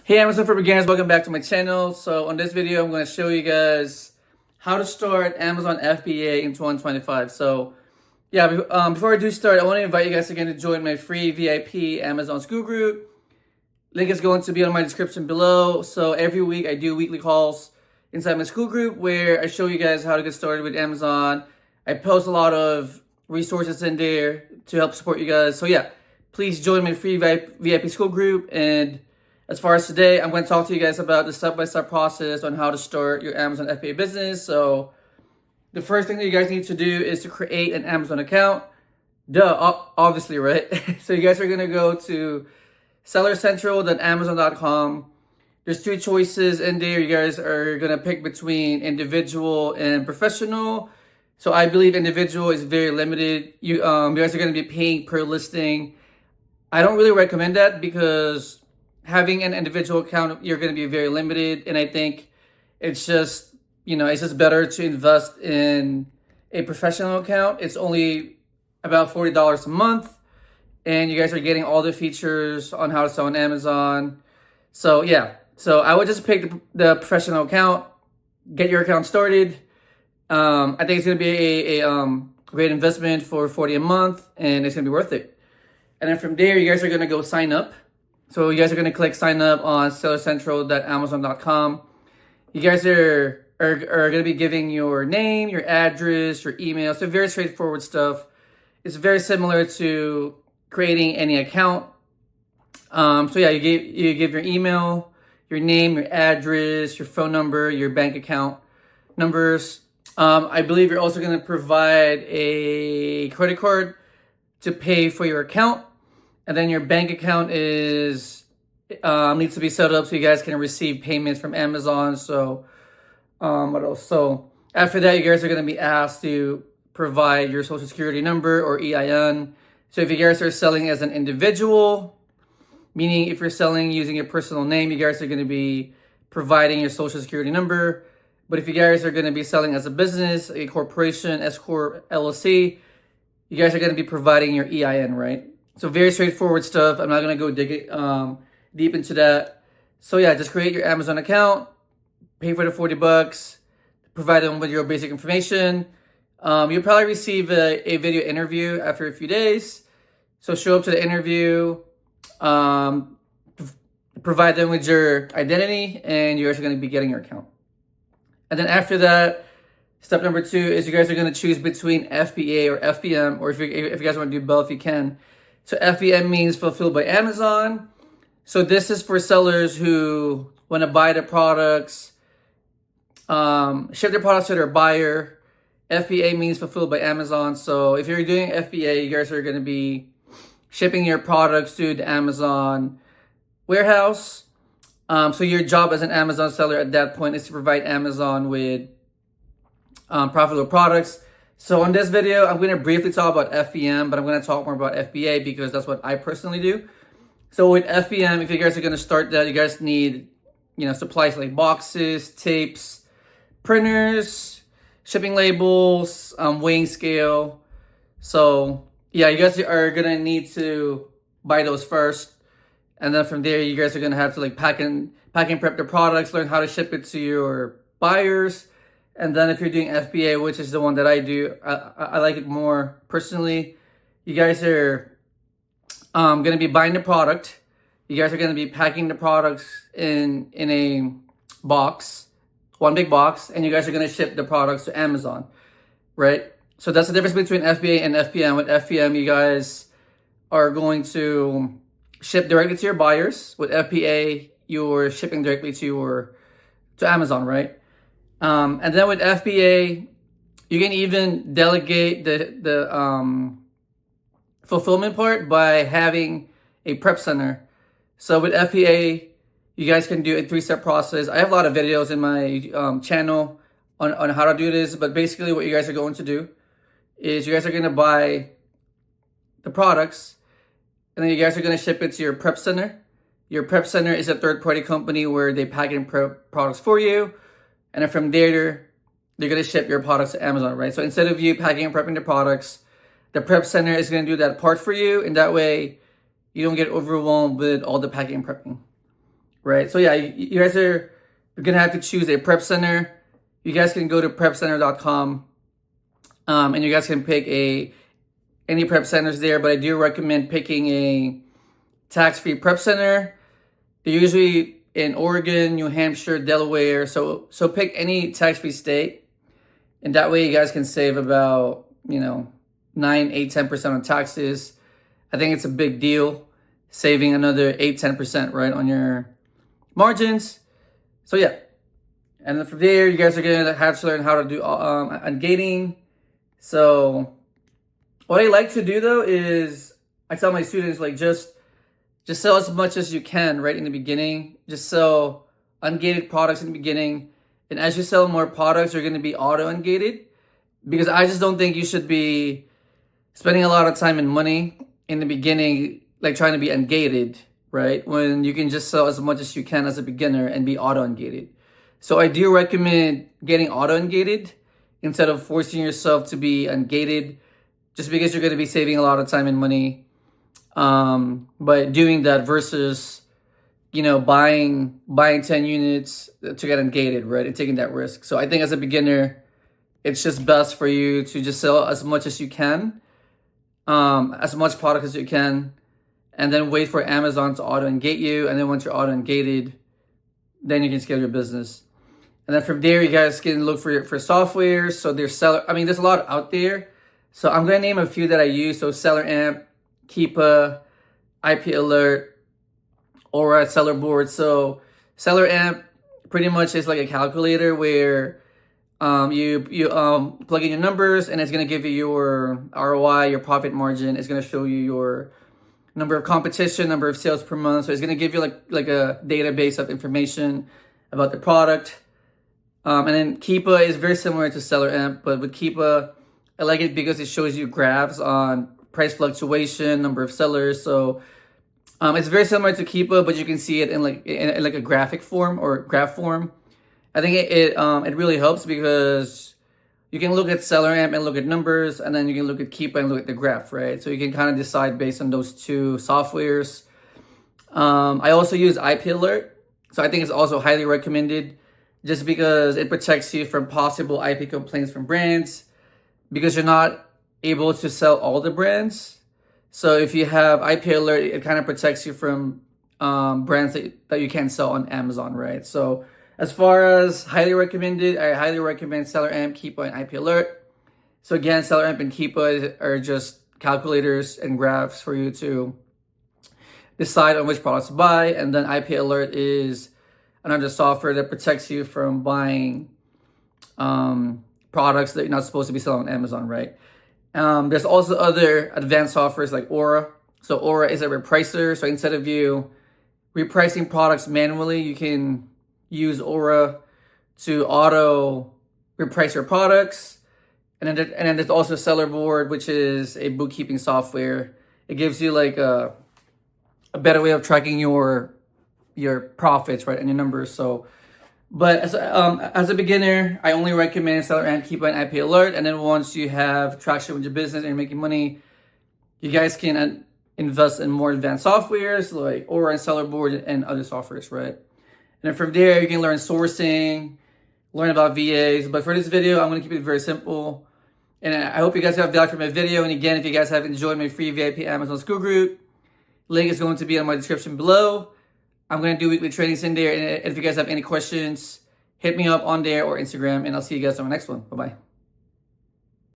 Hey Amazon for beginners, welcome back to my channel. So on this video, I'm going to show you guys how to start Amazon FBA in 2025. So yeah, before I do start, I want to invite you guys again to join my free VIP Amazon school group. Link is going to be on my description below. So every week I do weekly calls inside my school group where I show you guys how to get started with Amazon. I post a lot of resources in there to help support you guys. So yeah, please join my free VIP school group. And as far as today, I'm going to talk to you guys about the step-by-step process on how to start your Amazon FBA business. So the first thing that you guys need to do is to create an Amazon account. Obviously, right? So you guys are going to go to sellercentral.amazon.com. There's two choices in there. You guys are going to pick between individual and professional. So I believe individual is very limited. You guys are going to be paying per listing. I don't really recommend that because having an individual account, you're going to be very limited. And I think it's just, it's just better to invest in a professional account. It's only about $40 a month. And you guys are getting all the features on how to sell on Amazon. So yeah, so I would just pick the professional account, get your account started. I think it's going to be a great investment for $40 a month, and it's going to be worth it. And then from there, you guys are going to go sign up. So you guys are going to click sign up on sellercentral.amazon.com. You guys are going to be giving your name, your address, your email. So very straightforward stuff. It's very similar to creating any account. So yeah, you give your email, your name, your address, your phone number, your bank account numbers. I believe you're also going to provide a credit card to pay for your account. And then your bank account needs to be set up so you guys can receive payments from Amazon. So what else? So after that, you guys are going to be asked to provide your social security number or EIN. So if you guys are selling as an individual, meaning if you're selling using your personal name, you guys are going to be providing your social security number. But if you guys are going to be selling as a business, a corporation, S Corp, LLC, you guys are going to be providing your EIN, right? So very straightforward stuff. I'm not going to go deep into that. So yeah, just create your Amazon account, pay for the $40, provide them with your basic information. You'll probably receive a video interview after a few days. So show up to the interview, provide them with your identity, and you guys are going to be getting your account. And then after that, step number 2 is you guys are going to choose between FBA or FBM, or if you guys want to do both, you can. So FBM means fulfilled by Amazon. So this is for sellers who want to buy the products, ship their products to their buyer. FBA means fulfilled by Amazon. So if you're doing FBA, you guys are going to be shipping your products to the Amazon warehouse. So your job as an Amazon seller at that point is to provide Amazon with profitable products. So on this video, I'm going to briefly talk about FBM, but I'm going to talk more about FBA because that's what I personally do. So with FBM, if you guys are going to start that, you guys need, supplies like boxes, tapes, printers, shipping labels, weighing scale. So yeah, you guys are going to need to buy those first. And then from there, you guys are going to have to pack and prep the products, learn how to ship it to your buyers. And then if you're doing FBA, which is the one that I do, I like it more personally. You guys are going to be buying the product. You guys are going to be packing the products in a box, one big box, and you guys are going to ship the products to Amazon, right? So that's the difference between FBA and FBM. With FBM, you guys are going to ship directly to your buyers. With FBA, you're shipping directly to Amazon, right? And then with FBA, you can even delegate the fulfillment part by having a prep center. So with FBA, you guys can do a 3-step process. I have a lot of videos in my channel on how to do this, but basically what you guys are going to do is you guys are going to buy the products, and then you guys are going to ship it to your prep center. Your prep center is a third-party company where they pack and prep products for you. And then from there, they're going to ship your products to Amazon, right? So instead of you packing and prepping the products, the prep center is going to do that part for you. And that way, you don't get overwhelmed with all the packing and prepping. right? So yeah, you guys are going to have to choose a prep center. You guys can go to prepcenter.com, and you guys can pick any prep centers there, but I do recommend picking a tax-free prep center. They're usually in Oregon, New Hampshire, Delaware. So pick any tax-free state, and that way you guys can save about 9, 8, 10% on taxes. I think it's a big deal, saving another 8, 10% right on your margins. So yeah, and then from there you guys are gonna have to learn how to do ungating. So what I like to do though is I tell my students, like, just sell as much as you can right in the beginning. Just sell ungated products in the beginning, and as you sell more products, you're going to be auto ungated, because I just don't think you should be spending a lot of time and money in the beginning, like trying to be ungated, right? When you can just sell as much as you can as a beginner and be auto ungated. So I do recommend getting auto ungated instead of forcing yourself to be ungated, just because you're going to be saving a lot of time and money by doing that versus, buying 10 units to get ungated, right? And taking that risk. So I think as a beginner, it's just best for you to just sell as much as you can, as much product as you can, and then wait for Amazon to auto ungate you. And then once you're auto ungated, then you can scale your business. And then from there, you guys can look for software. So there's there's a lot out there. So I'm going to name a few that I use. So Seller Amp, Keepa, IP Alert, Aura, Seller Board. So Seller Amp pretty much is like a calculator where you plug in your numbers, and it's going to give you your ROI, your profit margin. It's going to show you your number of competition, number of sales per month. So it's going to give you like a database of information about the product. And then Keepa is very similar to Seller Amp, but with Keepa, I like it because it shows you graphs on price fluctuation, number of sellers. So it's very similar to Keepa, but you can see it in like a graphic form or graph form. I think it really helps because you can look at Seller Amp and look at numbers, and then you can look at Keepa and look at the graph, right? So you can kind of decide based on those two softwares. I also use IP Alert, so I think it's also highly recommended, just because it protects you from possible IP complaints from brands, because you're not able to sell all the brands. So if you have IP Alert, it kind of protects you from brands that you can't sell on Amazon, right? So as far as highly recommended, I highly recommend Seller Amp, Keepa, and IP Alert. So again, Seller Amp and Keepa are just calculators and graphs for you to decide on which products to buy. And then IP Alert is another software that protects you from buying products that you're not supposed to be selling on Amazon, right? There's also other advanced softwares like Aura. So Aura is a repricer. So instead of you repricing products manually, you can use Aura to auto reprice your products. And then there's also Seller Board, which is a bookkeeping software. It gives you like a better way of tracking your profits, right, and your numbers. So, but as a beginner, I only recommend Seller Amp, Keepa, and IP Alert. And then once you have traction with your business and you're making money, you guys can invest in more advanced softwares like Aura and Seller Board and other softwares, right? And then from there, you can learn sourcing, learn about VAs. But for this video, I'm going to keep it very simple. And I hope you guys have value from my video. And again, if you guys have enjoyed my free VIP Amazon School Group, link is going to be in my description below. I'm going to do weekly trainings in there. And if you guys have any questions, hit me up on there or Instagram. And I'll see you guys on the next one. Bye-bye.